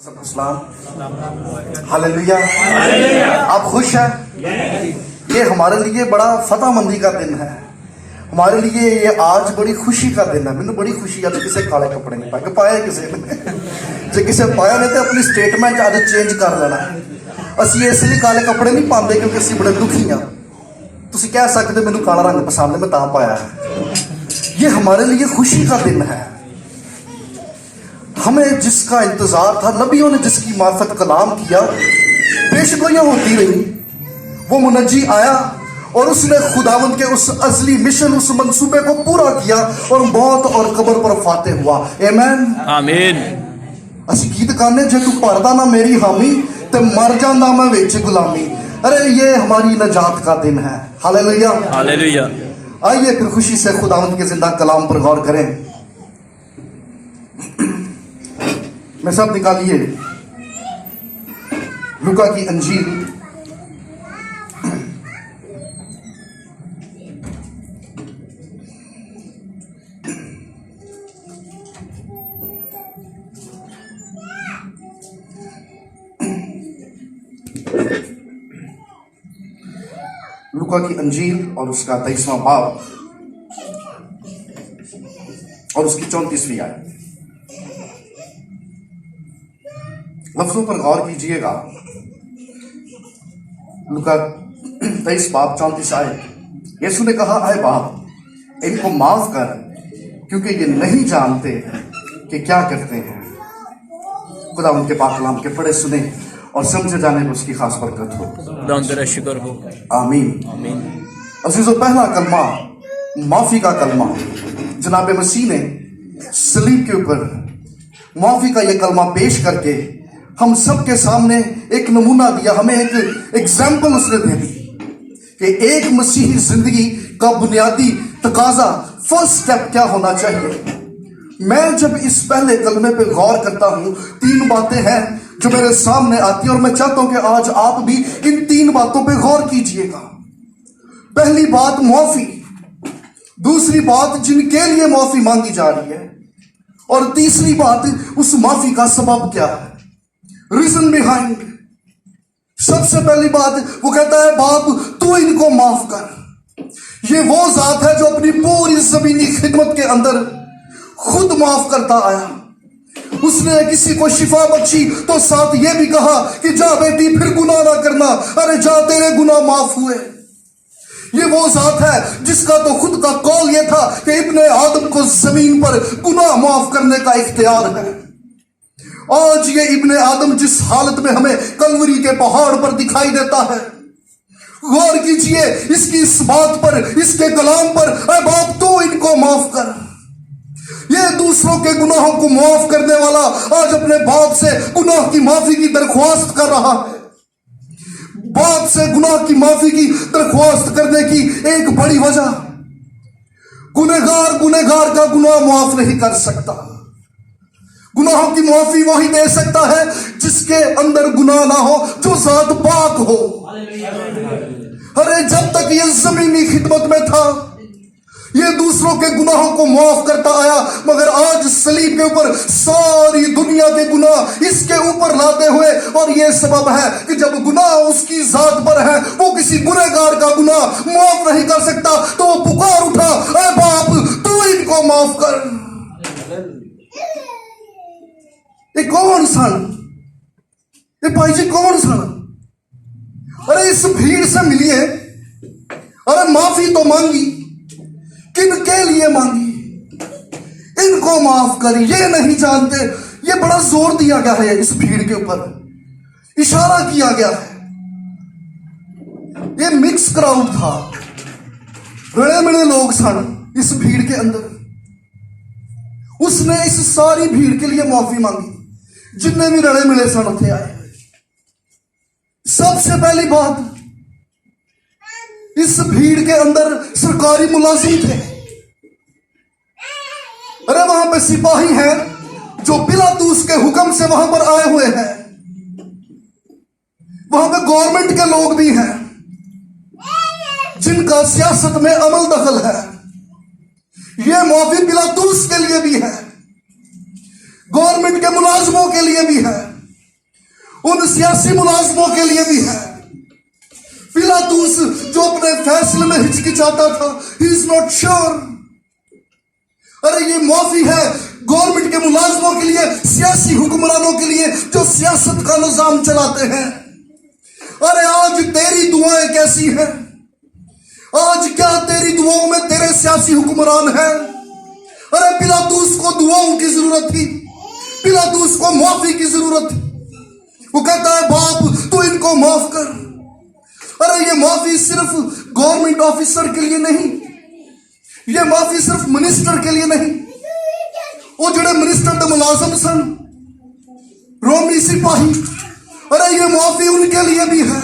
السلام ہاللیلویا، آپ خوش ہیں؟ یہ ہمارے لیے بڑا فتح مندی کا دن ہے، ہمارے لیے یہ آج بڑی خوشی کا دن ہے۔ مجھے بڑی خوشی ہے کسی کالے کپڑے نہیں پائے، پایا کسی نے جی کسی پایا نہیں تو اپنی سٹیٹمنٹ آج چینج کر لینا۔ اسی اس لیے کالے کپڑے نہیں پاندے کیونکہ اسی بڑے دکھی ہاں۔ تسی کہہ سکتے مینوں کالا رنگ پسند ہے میں تاں پایا ہے۔ یہ ہمارے لیے خوشی کا دن ہے۔ ہمیں جس کا انتظار تھا، نبیوں نے جس کی معرفت کلام کیا، پیشگوئیاں ہوتی رہی، وہ منجی آیا اور اس نے خداوند کے اس ازلی مشن، اس منصوبے کو پورا کیا اور موت اور قبر پر فاتح ہوا۔ آمین آمین۔ اسی گیت گانے جے تو پردہ نہ میری حامی تے مر جاندا میں وچ غلامی۔ ارے یہ ہماری نجات کا دن ہے۔ ہاللیلویا، ہاللیلویا۔ آئیے پھر خوشی سے خداوند کے زندہ کلام پر غور کریں۔ میں سب نکالیے لوکا کی انجیل لوکا کی انجیل اور اس کا 23واں باب اور اس کی 34ویں آیت۔ لفظوں پر غور کیجئے گا۔ لوکا 23 باب 34 آیت۔ یسوع نے کہا، اے باپ ان کو معاف کر کیونکہ یہ نہیں جانتے کہ کیا کرتے ہیں۔ خدا ان کے پاک کلام کے پڑھے سنیں اور سمجھے جانے میں اس کی خاص برکت ہو۔ خدا ان تیرا شکر ہو۔ آمین۔ آمین۔ عزیزو، پہلا کلمہ معافی کا کلمہ جناب مسیح نے صلیب کے اوپر معافی کا یہ کلمہ پیش کر کے ہم سب کے سامنے ایک نمونہ دیا، ہمیں ایک ایگزامپل اس نے دے دی کہ ایک مسیحی زندگی کا بنیادی تقاضا، فرسٹ سٹیپ کیا ہونا چاہیے۔ میں جب اس پہلے کلمے پہ غور کرتا ہوں، 3 باتیں ہیں جو میرے سامنے آتی ہیں اور میں چاہتا ہوں کہ آج آپ بھی ان 3 باتوں پہ غور کیجئے گا۔ پہلی بات معافی، دوسری بات جن کے لیے معافی مانگی جا رہی ہے، اور تیسری بات اس معافی کا سبب کیا ہے، ریزن بیہائنڈ۔ سب سے پہلی بات وہ کہتا ہے، باپ تو ان کو معاف کر۔ یہ وہ ذات ہے جو اپنی پوری زمینی خدمت کے اندر خود معاف کرتا آیا۔ اس نے کسی کو شفا بخشی تو ساتھ یہ بھی کہا کہ جا بیٹی پھر گناہ نہ کرنا، ارے جا تیرے گناہ معاف ہوئے۔ یہ وہ ذات ہے جس کا تو خود کا قول یہ تھا کہ ابن آدم کو زمین پر گناہ معاف کرنے کا اختیار ہے۔ آج یہ ابن آدم جس حالت میں ہمیں کلوری کے پہاڑ پر دکھائی دیتا ہے، غور کیجئے اس کی اس بات پر، اس کے کلام پر، اے باپ تو ان کو معاف کر۔ یہ دوسروں کے گناہوں کو معاف کرنے والا آج اپنے باپ سے گناہ کی معافی کی درخواست کر رہا ہے۔ باپ سے گناہ کی معافی کی درخواست کرنے کی ایک بڑی وجہ، گنہگار کا گناہ معاف نہیں کر سکتا۔ گناہوں کی معافی وہی دے سکتا ہے جس کے اندر گناہ نہ ہو، جو ذات پاک ہو۔ ارے جب تک یہ زمینی خدمت میں تھا، یہ دوسروں کے گناہوں کو معاف کرتا آیا، مگر آج صلیب کے اوپر ساری دنیا کے گناہ اس کے اوپر لاتے ہوئے، اور یہ سبب ہے کہ جب گناہ اس کی ذات پر ہے، وہ کسی گنہگار کا گناہ معاف نہیں کر سکتا، تو وہ پکار اٹھا، اے باپ تو ان کو معاف کر۔ یہ کون سن؟ یہ بھائی جی کون سن؟ ارے اس بھیڑ سے ملیے، ارے معافی تو مانگی، کن کے لیے مانگی؟ ان کو معاف کری، یہ نہیں جانتے۔ یہ بڑا زور دیا گیا ہے اس بھیڑ کے اوپر، اشارہ کیا گیا ہے۔ یہ مکس کراؤڈ تھا، رڑے مڑے لوگ سن اس بھیڑ کے اندر۔ اس نے اس ساری بھیڑ کے لیے معافی مانگی، جتنے بھی رڑے ملے سن اتنے آئے۔ سب سے پہلی بات، اس بھیڑ کے اندر سرکاری ملازم تھے۔ ارے وہاں پہ سپاہی ہیں جو پلاطوس کے حکم سے وہاں پر آئے ہوئے ہیں، وہاں پہ گورنمنٹ کے لوگ بھی ہیں جن کا سیاست میں عمل دخل ہے۔ یہ معافی پلاطوس کے لیے بھی ہے، گورنمنٹ کے ملازموں کے لیے بھی ہے، सियासी मुलाजमों के लिए भी है। पिलातुस जो अपने फैसले में हिचकिचाता था, ही इज नॉट श्योर। अरे ये माफी है गवर्नमेंट के मुलाजमों के लिए, सियासी हुक्मरानों के लिए जो सियासत का निजाम चलाते हैं। अरे आज तेरी दुआएं कैसी हैं? आज क्या तेरी दुआओं में तेरे सियासी हुक्मरान हैं? अरे पिलातुस को दुआओं की जरूरत थी, पिलातुस को माफी की जरूरत थी। वो कहता है बाप तू इनको माफ कर। अरे ये माफी सिर्फ गवर्नमेंट ऑफिसर के लिए नहीं, ये माफी सिर्फ मिनिस्टर के लिए नहीं। वो जड़े मिनिस्टर दे मुलाजम सन, रोमी सिपाही, अरे ये माफी उनके लिए भी है।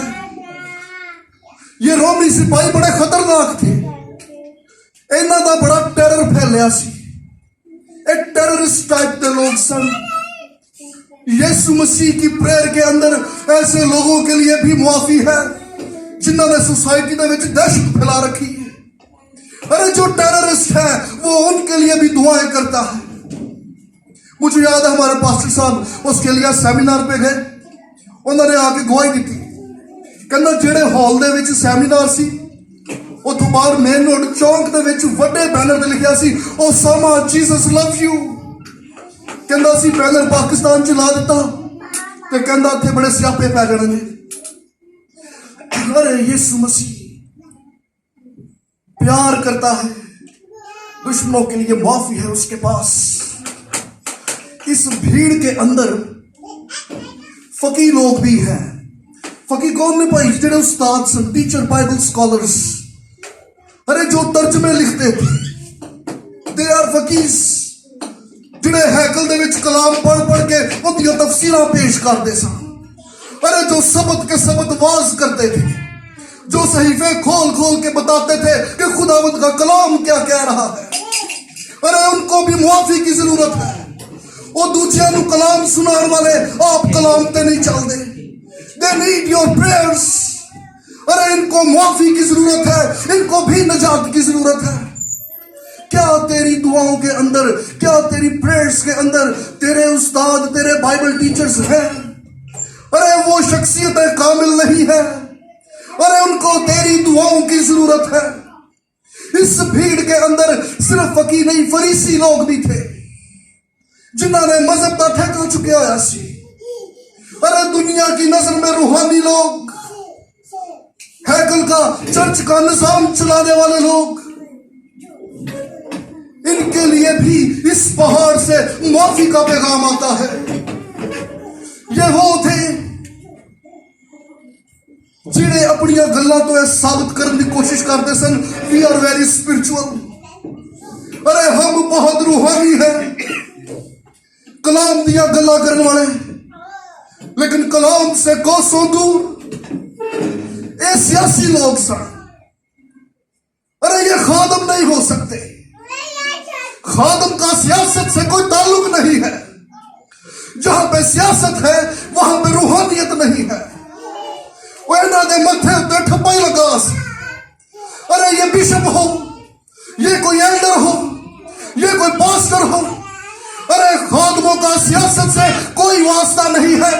ये रोमी सिपाही बड़े खतरनाक थे, इन्हां दा बड़ा टेरर फैलिया सी, एक टेररिस्ट टाइप के लोग सन। यीशु मसीह की प्रेयर के अंदर ऐसे लोगों के लिए भी माफी है जिन्होंने सोसाइटी दे विच दहशत फैला रखी है। अरे जो टेररिस्ट है वो उनके लिए भी दुआएं करता है। मुझे याद है हमारे पास्टर साहब ऑस्ट्रेलिया सेमिनार पे गए, उन्होंने आके गवाही दी, कहना जेड़े हॉल दे विच सेमिनार सी उथों बाहर मेन रोड चौंक दे विच वड्डे बैनर ते लिखिया सी ओसामा जीसस लव यू। कहंदा सी बैनर पाकिस्तान च ला दिता ते कहंदा उत्थे बड़े स्यापे पै जाणगे। अरे यीशु मसीह प्यार करता है, दुश्मनों के लिए माफी है उसके पास। इस भीड़ के अंदर फकी लोग भी हैं। फकी कौन ने भाई? जेड़े उस्ताद सन, टीचर, बाइबल स्कॉलर्स, अरे जो तर्जमे लिखते थे, दे आर फकीस। जिन्हें हैकल दे विच कलाम पढ़ पढ़ के उनकी तफसीरां पेश करते सन। अरे जो सबद के सबद वाज करते थे, जो सहीफे खोल खोल के बताते थे कि खुदावंद का कलाम क्या कह रहा है। अरे उनको भी मुआफी की जरूरत है। वो दूसरियां नु कलाम सुनाने वाले आप कलाम ते नहीं चलते, दे नीड योर प्रेयर्स। अरे इनको मुआफी की जरूरत है, इनको भी नजात की जरूरत है। क्या तेरी दुआओं के अंदर, क्या तेरी प्रेयर्स के अंदर तेरे उस्ताद, तेरे बाइबल टीचर्स हैं? अरे वो शख्सियतें कामिल नहीं है, अरे उनको तेरी दुआओं की जरूरत है। इस भीड़ के अंदर सिर्फ फकीर नहीं, फरीसी लोग भी थे जिन्होंने मजहब का ठेका चुके होया सी। अरे दुनिया की नजर में रूहानी लोग, हैकल का, चर्च का निजाम चलाने वाले लोग, इनके लिए भी इस पहाड़ से माफी का पैगाम आता है। ये वो थे जिन्हें अपनी गल्लां तो साबित करने की कोशिश करते सन, वी आर वेरी स्पिरिचुअल। अरे हम बहुत रूहानी हैं, कलाम दिया गल्ला करने वाले, लेकिन कलाम से कोसों दूर ये सियासी लोग सन। अरे ये खादम नहीं हो सकते, खादम का सियासत से कोई ताल्लुक नहीं है। जहां पे सियासत है वहां पे रूहानियत नहीं है। वो इन्हां दे मथे उत्ते ठप्पा ही लगा। अरे ये बिशप हो, ये कोई एल्डर हो, ये कोई पास्टर हो, अरे खादमों का सियासत से कोई वास्ता नहीं है।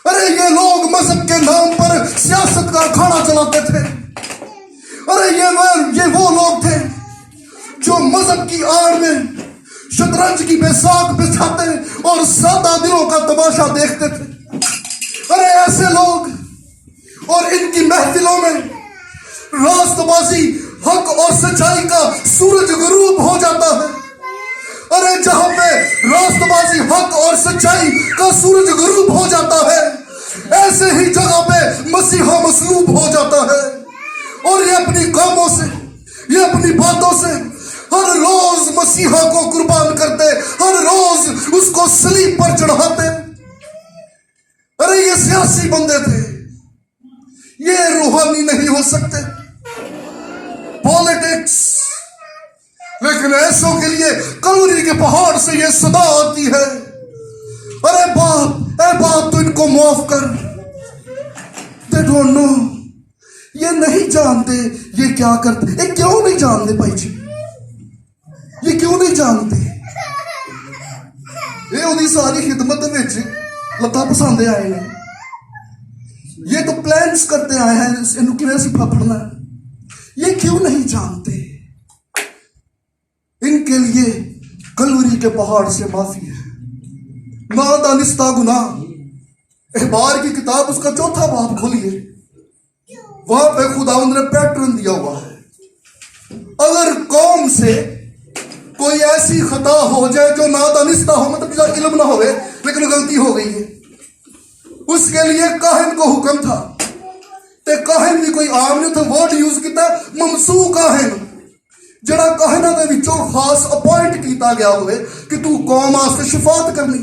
अरे ये लोग मजहब के नाम पर सियासत का अखाड़ा चलाते थे। अरे ये वो लोग थे जो मजहब की आड़ में शतरंज की बेसाख बिछाते और सादा दिलों का तमाशा देखते थे। अरे ऐसे लोग और इनकी महफिलों में रास्तबाजी, हक और सच्चाई का सूरज गरूब हो जाता है। अरे जहां पे रास्तबाजी, हक और सच्चाई का सूरज गरूब हो जाता है, ऐसे ही जगह पे मसीहा मसलूब हो जाता है। और ये अपनी कामों से, ये अपनी बातों से हर रोज मसीहा को कुर्बान करते, हर रोज उसको सलीब पर चढ़ाते। अरे ये सियासी बंदे थे, ये रूहानी नहीं हो सकते। पॉलिटिक्स, लेकिन ऐसों के लिए कलवरी के पहाड़ से ये सदा आती है, अरे बाप, ए बाप तू इनको माफ कर। They don't know, ये नहीं जानते ये क्या करते। ये क्यों नहीं जानते भाई जी? ये क्यों नहीं जानते? ये उन्हीं सारी खिदमत विच लता पसंद आए हैं, ये तो प्लान्स करते आए हैं इन्हों किवें सिफा पढ़ना है, ये क्यों नहीं जानते इनके लिए कलवरी के पहाड़ से माफी है, नादानिस्ता गुनाह। एहबार की किताब उसका 4था बाब खोलिए, वहां पे खुदावंद ने पैटर्न दिया हुआ है। अगर कौम से कोई ऐसी खता हो जाए जो नादानिस्ता हो, मतलब जिसका इल्म ना होवे लेकिन गलती हो गई है, उसके लिए काहिन को हुक्म था, ते काहिन भी कोई आम नहीं था, वर्ड यूज किया ममसू काहिन, जड़ा काहिना दे विचों खास अपॉइंट किया गया हुए कि तू कौम वास्ते शिफात करनी।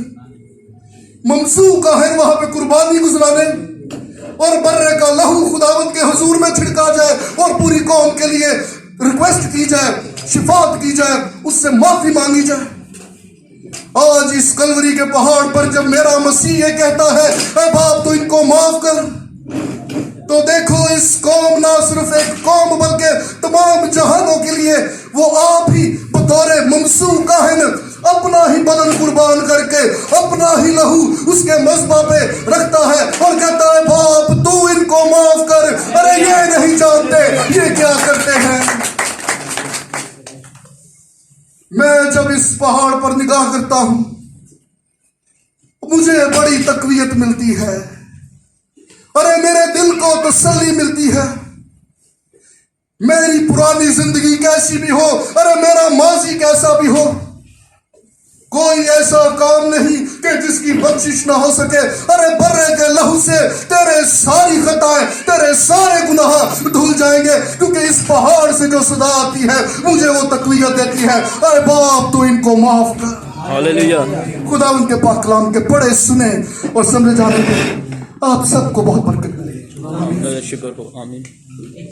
ममसू काहिन वहां पे कुर्बानी गुजराने और बर्रे का लहू खुदावंद के हुजूर में छिड़का जाए और पूरी कौम के लिए रिक्वेस्ट की जाए, शिफात की जाए, उससे माफी मांगी जाए। आज इस कलवरी के पहाड़ पर जब मेरा मसीह ये कहता है ऐ बाप तो इनको माफ कर, तो देखो इस कौम ना सिर्फ एक कौम बल्कि तमाम जहानों के लिए वो आप ही बतौर ममसू काहिन अपना ही बदन कुर्बान करके अपना ही लहू उसके मज़बा पे रखता है और कहता है बाप तू इनको माफ कर। अरे ये नहीं जानते ये क्या करते हैं। मैं जब इस पहाड़ पर निगाह करता हूं मुझे बड़ी तकवीयत मिलती है, अरे मेरे दिल को तसल्ली मिलती है। मेरी पुरानी जिंदगी कैसी भी हो, अरे मेरा माजी कैसा भी हो, कोई ऐसा काम नहीं कि जिसकी बख्शिश ना हो सके। अरे बर्रे के लहू से तेरे सारी खताएं, तेरे सारे गुनाह धुल जाएंगे, क्योंकि इस पहाड़ से जो सदा आती है मुझे वो तकवीयत देती है। अरे बाप तो इनको माफ कर। हालेलुया। खुदा उनके पाक कलाम के पढ़े सुने और समझे जाने के आप सबको बहुत बरकत मिले। शुक्र हो, आमीन।